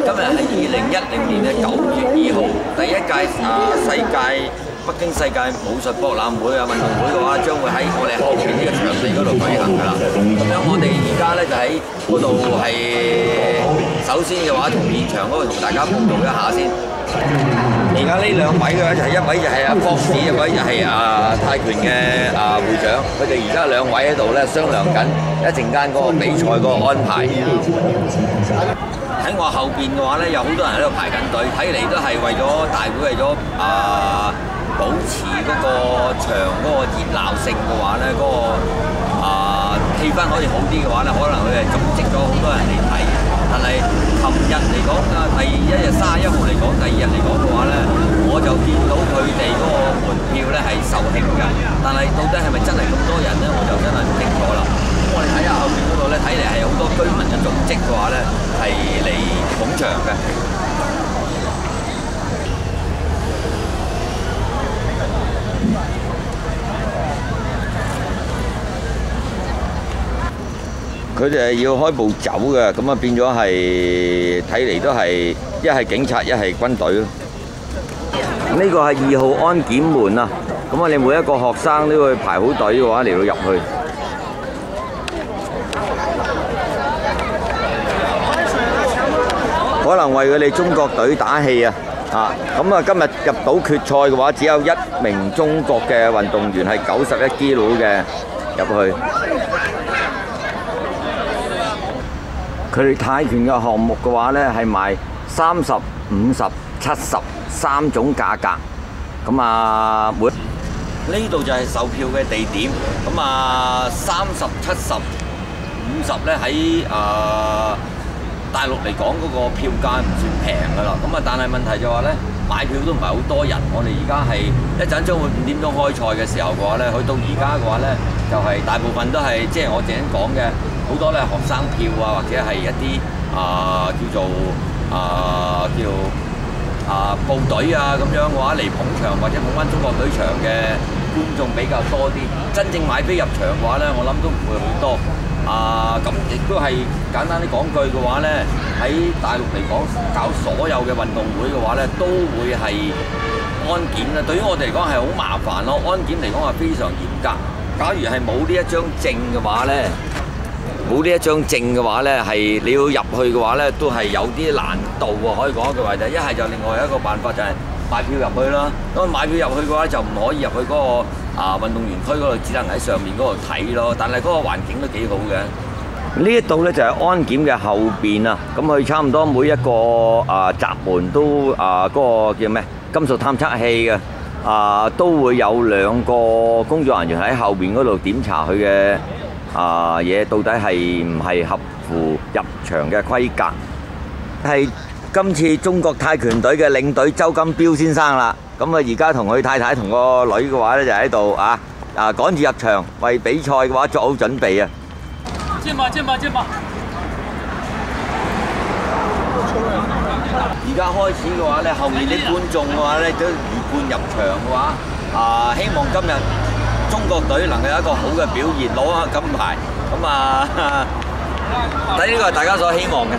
今日係2010年嘅9月2號，第一屆世界北京世界武術博覽會啊運動會嘅話，將會喺我哋後邊呢個場地嗰度舉行㗎啦。咁樣我哋而家咧就喺嗰度係首先嘅話，同現場嗰度同大家報道一下先。而家呢兩位嘅話就係一位就係阿博士，一位就係泰拳嘅會長。佢哋而家兩位喺度咧商量緊一陣間嗰個比賽嗰個安排。喺我後邊嘅話咧，有好多人喺度排緊隊，睇嚟都係為咗大會，為咗保持嗰個場嗰個熱鬧性嘅話咧，嗰個氣氛可以好啲嘅話咧，可能佢係組織咗好多人嚟睇。但係琴日嚟講第一日31號嚟講，第二日嚟講嘅話咧，我就見到佢哋嗰個門票咧係售罄嘅，但係到底係咪真係咁多人咧，我就真係唔清楚啦。咁我哋睇下後邊嗰度咧，睇嚟係好多居民嘅組織嘅話咧，係嚟捧場嘅。佢哋係要開步走嘅，咁啊變咗係睇嚟都係一係警察，一係軍隊咯。呢個係2號安檢門啊，咁我哋每一個學生都要排好隊嘅話嚟到入去。可能為佢哋中國隊打氣啊！咁啊今日入到決賽嘅話，只有1名中國嘅運動員係91 kg嘅入去。佢哋泰拳嘅項目嘅話呢，係賣30、50、70 3種價格。咁呢度就係售票嘅地點。咁30、70、50呢喺大陸嚟講嗰個票價唔算平㗎啦。咁但係問題就話呢，買票都唔係好多人。我哋而家係一陣將會5點鐘開賽嘅時候嘅話呢，去到而家嘅話呢，就係大部分都係即係我頭先講嘅。好多咧學生票或者係一啲叫做部隊咁樣嘅話嚟捧場，或者捧翻中國隊場嘅觀眾比較多啲。真正買飛入場嘅話咧，我諗都唔會好多。咁亦都係簡單啲講句嘅話咧，喺大陸嚟講搞所有嘅運動會嘅話咧，都會係安檢啦。對於我哋嚟講係好麻煩咯，安檢嚟講係非常嚴格。假如係冇呢一張證嘅話咧，係你要入去嘅話咧，都係有啲難度喎。可以講一句話就係，一係就另外一個辦法就係買票入去啦。咁買票入去嘅話就唔可以入去嗰個運動員區嗰度，只能喺上面嗰度睇咯。但係嗰個環境都幾好嘅。呢一度咧就係安檢嘅後邊啊。咁佢差唔多每一個閘門都嗰個叫咩金屬探測器嘅都會有2個工作人員喺後邊嗰度檢查佢嘅。嘢到底係唔係合乎入場嘅規格？係今次中國泰拳隊嘅領隊周金彪先生啦。咁而家同佢太太同個女嘅話咧，就喺度趕住入場，為比賽嘅話作好準備啊！進吧！而家開始嘅話咧，後面啲觀眾嘅話咧都魚貫入場嘅話，希望今日中國隊能夠有一個好嘅表現，攞下金牌。咁呢個係大家所希望嘅。